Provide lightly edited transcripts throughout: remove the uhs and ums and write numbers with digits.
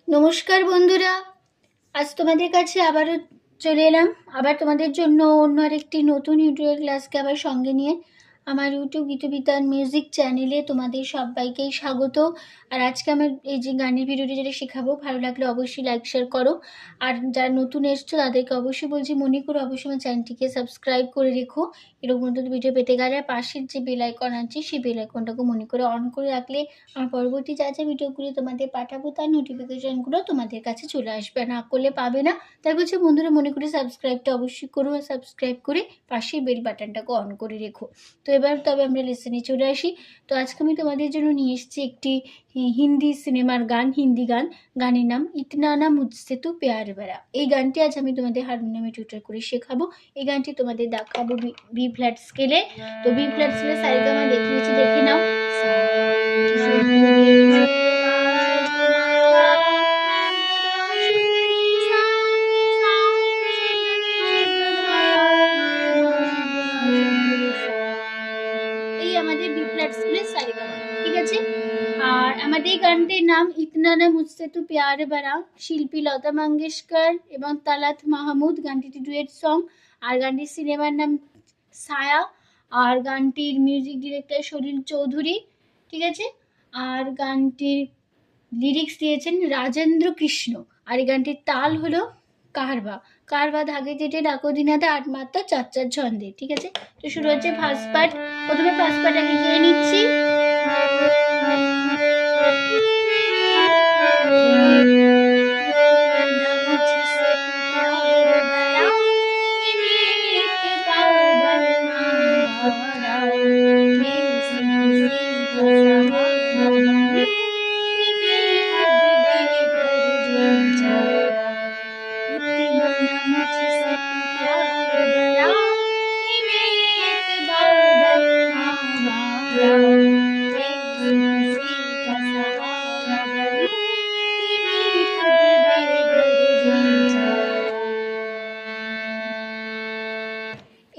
নমস্কার বন্ধুরা, আজ তোমাদের কাছে আবারও চলে এলাম। আবার তোমাদের জন্য অন্য আরেকটি নতুন ইউটিউবের ক্লাসকে আবার সঙ্গে নিয়ে আমার ইউটিউব গীতবিতান মিউজিক চ্যানেলে তোমাদের সবাইকেই স্বাগত। আর আজকে আমার এই যে গানের ভিডিওটি যেটা শেখাবো, ভালো লাগলে অবশ্যই লাইক শেয়ার করো। আর যারা নতুন এসছো তাদেরকে অবশ্যই বলছি, মনে করো অবশ্যই আমার চ্যানেলটিকে সাবস্ক্রাইব করে রেখো এরকম নতুন ভিডিও পেতে গেলে। আর পাশের যে বেল আইকন আছে সেই বেল আইকনটাকে মনে করে অন করে রাখলে আমার পরবর্তী যা যা ভিডিওগুলো তোমাদের পাঠাবো তার নোটিফিকেশানগুলো তোমাদের কাছে চলে আসবে, না করলে পাবে না। তাই বলছি বন্ধুরা, মনে করে সাবস্ক্রাইবটা অবশ্যই করো, আর সাবস্ক্রাইব করে পাশের বেল বাটনটাকে অন করে রেখো। তো এবার তবে আমরা লেসনে চলে আসি। তো আজকে আমি তোমাদের জন্য নিয়ে এসেছি একটি হিন্দি সিনেমার গান, হিন্দি গান। গানের নাম ইতনা না মুঝসে তু প্যার ভরা। এই গানটি আজ আমি তোমাদের হারমোনিয়ামে টিউটর করে শেখাবো। এই গানটি তোমাদের দেখাবো বি ফ্ল্যাট স্কেলে। তো বি ফ্ল্যাট স্কেলে সারেগামা দেখিয়েছি, দেখে নাও। এই আমাদের বি ফ্ল্যাট স্কেলের সারেগামা, ঠিক আছে। আর আমাদের এই গানটির নাম ইতনা না মুঝসে তু প্যার ভরা। শিল্পী লতা মঙ্গেশকর এবং তালাত মাহমুদ, গানটি ডুয়েট সং। আর গানটির সিনেমার নাম ছায়া। আর গানটির মিউজিক ডিরেক্টর সলিল চৌধুরী, ঠিক আছে। আর গানটির লিরিক্স দিয়েছেন রাজেন্দ্র কৃষ্ণ। আর এই গানটির তাল হলো কারবা। কারবা ধাগে যেটে ডাকো দিনাতে 8 মাত্রা 4 ছন্দে, ঠিক আছে। তো শুরু হচ্ছে ফার্স্ট পার্ট। প্রথমে ফার্স্ট পার্ট আগে গিয়ে নিচ্ছি।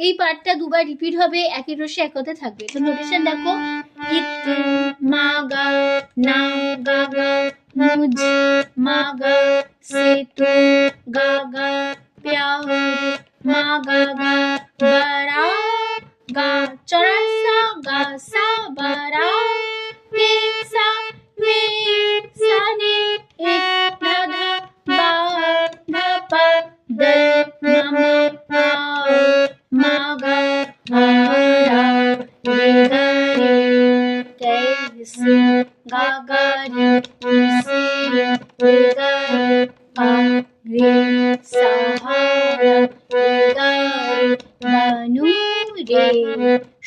এই পার্টটা দুবার রিপিট হবে, একই রসে এক কথায় থাকবে। তো নোটেশন দেখো, ইত মা গা না গা গা মুঝ মা গা সে তু গা গা প্যার মা গা গা বড়া গা চড়া সা গা সা বড়া কে সা মে সা নে এক ধা ধা বা ধা পা দল মা মা মা গা হরা রে গা রে कैसे गा गा रे कैसे रे गा रे पा रे सहारा रे गा रे बानू रे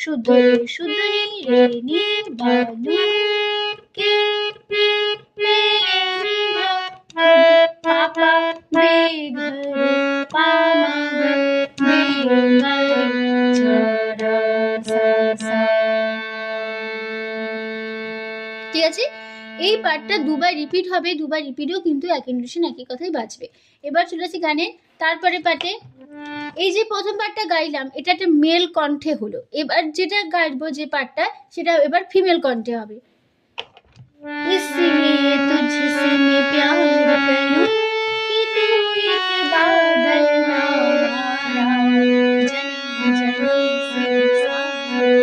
शुद्ध रे नी बानू के मे रे भा पापा मे घर पामा मे घर छोरा सा सा, ঠিক আছে। এই পার্টটা দুবার রিপিট হবে, দুবার রিপিটেও কিন্তু একই নোটেশন একই কথাই বাজবে। এবার চলে আসি গানে তারপরে পার্টে। এই যে প্রথম পার্টটা গাইলাম এটা একটা মেল কণ্ঠে হলো, এবার যেটা গাইবো যে পার্টটা সেটা এবার ফিমেল কণ্ঠে হবে। ইসলিয়ে তুঝসে मैं प्यार करूं कि तू एक बादल ना जन्म जन्म से सारे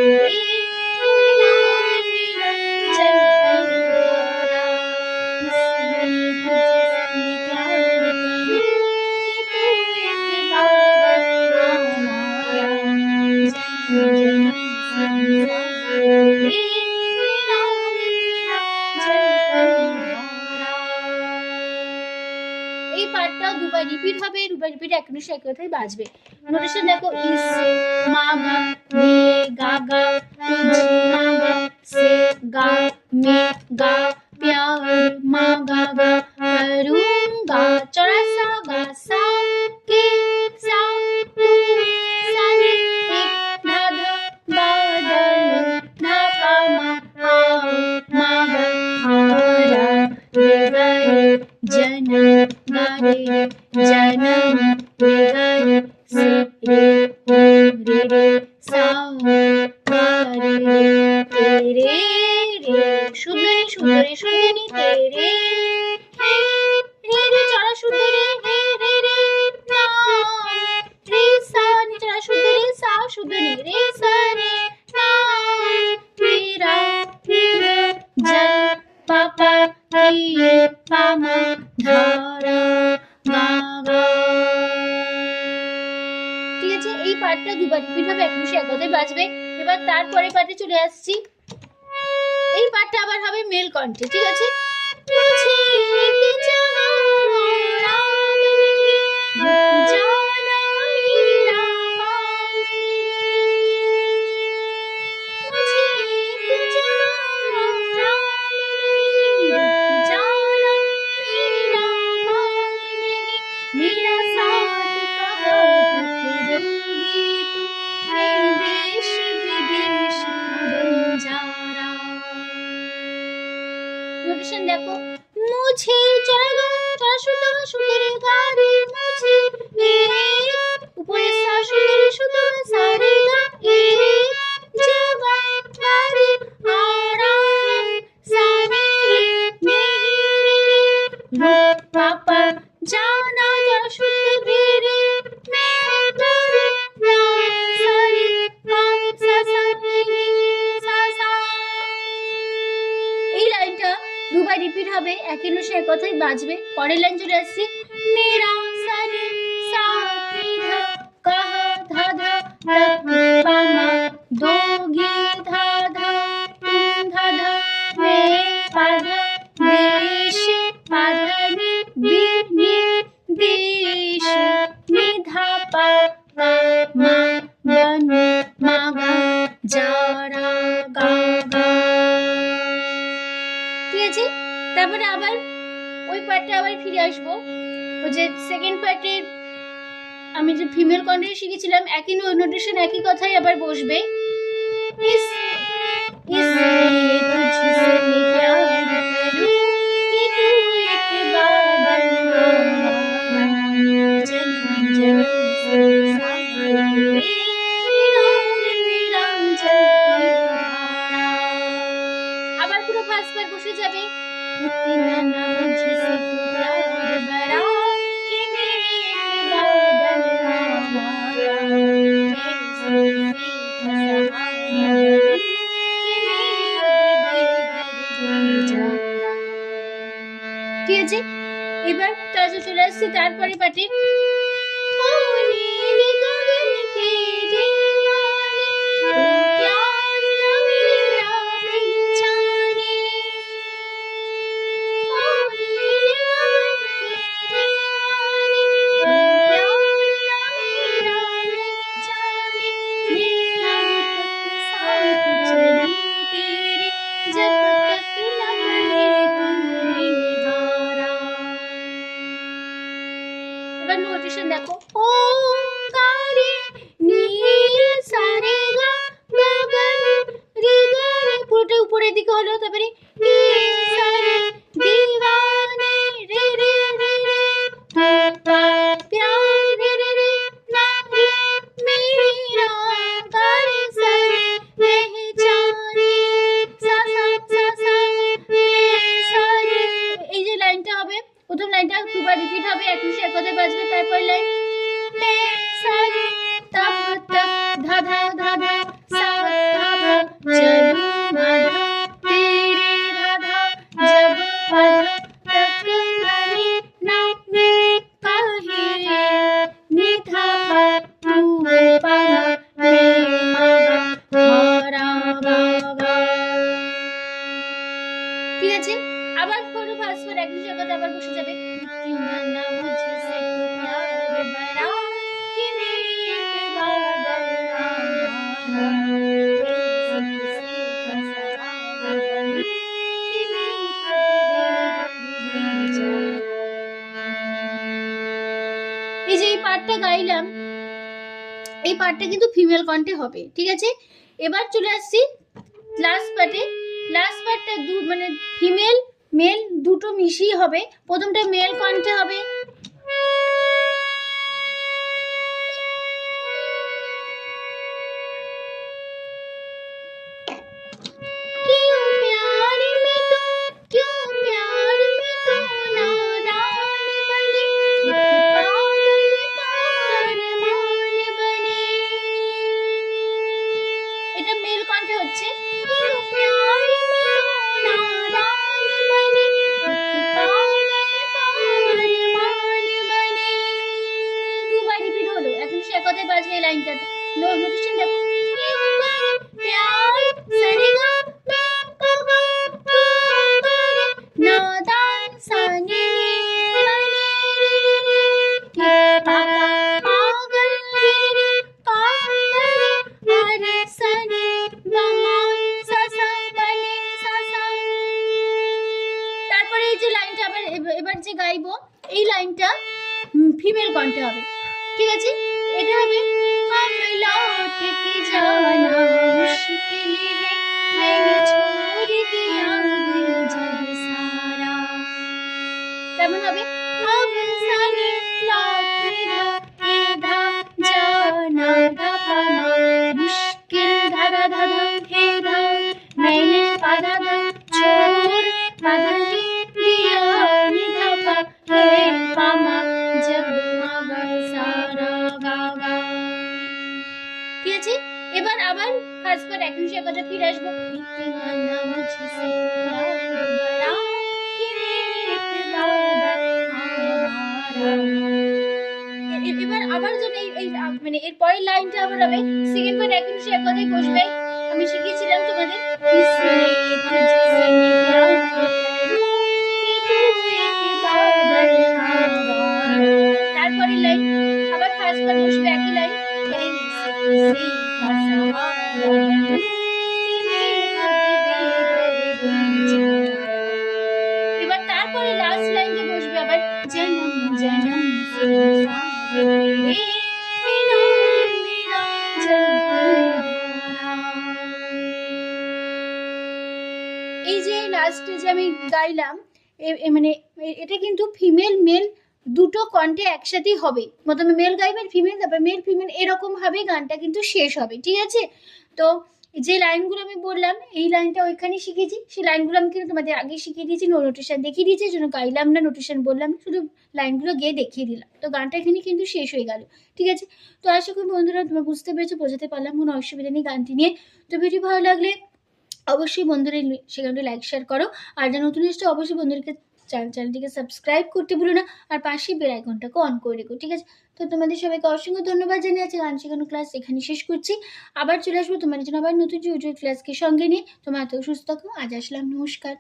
এই পার্টটাও দুবার রিপিট হবে, দুবার রিপিট এক নিশে এক কথাই বাজবে। নোটেশন দেখো, ইস মা গা রে গা গা তুঝ মা গা সে গা মে গা प्यार मा गा गा करूंगा चौड़ा सा गा सा के सा तू सा रे एक धा धा बादल धा पा मा गा हरा रे गा रे जनम गा रे जनम रे गा रे से रे रे सा गा रे तेरे रे শুদ্ধ নি তেরে জল পাপা কি পামা ধারা মা গা। ঠিক আছে, এই পার্টটা দুবার রিপিট হবে, এক নিশে এক কথায় বাজবে। এবার তারপরে পার্টে চলে আসছি। এই পার্টটা আবার হবে মেল কণ্ঠে। ঠিক আছে, নোটেশন দেখো, মুঝে চড়া চড়া সুতো সুতের গাড়ি মুঝে উপরে সা সুতের সুতো সারে গা এ জবা গাড়ি আরাম সারে রে রে পাপা জানা চড়া সুতো রে মে রে না সারে পা সা সা রে সা সা। এই লাইনটা দুবার রিপিট হবে, একই নোটে এক কথাই বাজবে। পরের লাইন চলে আসছি, মেরা সারে সা রে ধা কাহা ধা ধা তক পামা দোগি ধা ধা তুম ধা ধা রে পা ধা দেশ পা ধা নি বি নি দেশ নি ধা পা পা মা বন মা গা যারা গা গা। ঠিক আছে, তারপরে আবার ওই পার্টটা আবার ফিরে আসবো। ওই যে সেকেন্ড পার্টে আমি যে ফিমেল কণ্ঠে শিখেছিলাম, একই নোটেশন একই কথাই আবার বসবে। আবার পুরো ফার্স্ট পার্ট বসে যাবে। इतना ना मुझसे तू प्यार बड़ा कि मेरे बादल हमारा ঠিক আছে, এবার তাজে চলে আসছি তারপরে পার্টি। এবার নোটেশন দেখো, ওমকারে নীল সারে গা গগন রে গা রে, পুরোটা উপরের দিকে হলো। তারপরে কে সারে দিওয়ানে রে রে রে রে পা প্যার রে রে রে না রে মেরা কারে সারে পেহচানে সা সা সা সা মে সারে। এই যে লাইনটা হবে, প্রথম লাইনটা দুবার রিপিট হবে, এক নিশে এক কথায় বাজবে। তারপর লাইন মে সারে তপ তপ ধা ধা ধা ধা সা ধা ধা চলু মাধা তেরে ধা ধা জব পাধা তক ধরে না মে কাহে নি ধা পা তু পা রে মা ধরা গা গা। ঠিক আছে, আবার পুরো ফার্স্ট পার্ট এক নিশে এক কথায় আবার বসে যাবে। इतना ना मुझसे तू प्यार बड़ा कि मेरे बादल हमारा এই যে এই পার্টটা গাইলাম, এই পার্টটা কিন্তু ফিমেল কণ্ঠে হবে। ঠিক আছে, এবার চলে আসছি লাস্ট পার্টে। লাস্ট পার্টটা মানে ফিমেল মেল দুটো মিশিয়ে হবে। প্রথমটা মেল কণ্ঠে হবে, এটা মেল কণ্ঠে হচ্ছে। এই যে লাইনটা আবার এবার যে গাইবো এই লাইনটা ফিমেল কণ্ঠে হবে, ঠিক আছে? এটা হবে अब लौट के जाना मुश्किल है मैंने छोड़ दिया दिल जब सारा। কেমন হবে? अब सानी लौट के धा जाना धा पा मुश्किल धा धा धा धा हे धा मैंने पा धा धा छोड़ पा धा दिया धा पा हे पा मा जब मा सारा गा गा। ঠিক আছে? এবার আবার ফার্স্ট বার এখন সে কথা ফিরে আসবো। এবার আবার যখন এই মানে এর পরের লাইনটা আবার হবে সেকেন্ড বার এখন সে কথাই বসবে। আমি শিখিয়েছিলাম তোমাদের তারপরের লাইন আবার ফার্স্ট বার বসবে একই লাইন। এবার তারপরে লাস্ট লাইনটা বসবে আবার জনম জনম এই যে লাস্টে যে আমি গাইলাম মানে এটা কিন্তু ফিমেল মেল দুটো কণ্ঠে একসাথেই হবে। প্রথমে মেল গাইবেন ফিমেল, তারপর মেল ফিমেল, এরকম ভাবে গানটা কিন্তু শেষ হবে, ঠিক আছে? তো যে লাইনগুলো আমি বললাম এই লাইনটা ওইখানে শিখেছি, সেই লাইনগুলো আমি কিন্তু তোমাদের আগে শিখিয়ে দিয়েছি, নোটেশন দেখিয়ে দিয়েছি, জন্য গাইলাম না, নোটেশন বললাম, শুধু লাইনগুলো গিয়ে দেখিয়ে দিলাম। তো গানটা এখানে কিন্তু শেষ হয়ে গেল, ঠিক আছে? তো আশা করি বন্ধুরা তোমরা বুঝতে পেরেছো, বোঝাতে পারলাম, কোনো অসুবিধা নেই গানটি নিয়ে। তো ভিডিও ভালো লাগলে অবশ্যই বন্ধুরা সেখানে লাইক শেয়ার করো, আর যারা নতুন এসেছে অবশ্যই বন্ধুদেরকে চ্যানেলটিকে সাবস্ক্রাইব করতে ভুলো না, আর পাশে বেল আইকনটাকে অন করে রেখো, ঠিক আছে? তো তোমাদের সবাইকে অসংখ্য ধন্যবাদ জানিয়ে আছে গান শেখানো ক্লাস এখানে শেষ করছি। আবার চলে আসবো তোমাদের জন্য আবার নতুন ইউটিউব ক্লাসকে সঙ্গে নিয়ে। তোমরা এত সুস্থ থাকো, আজ আসলাম, নমস্কার।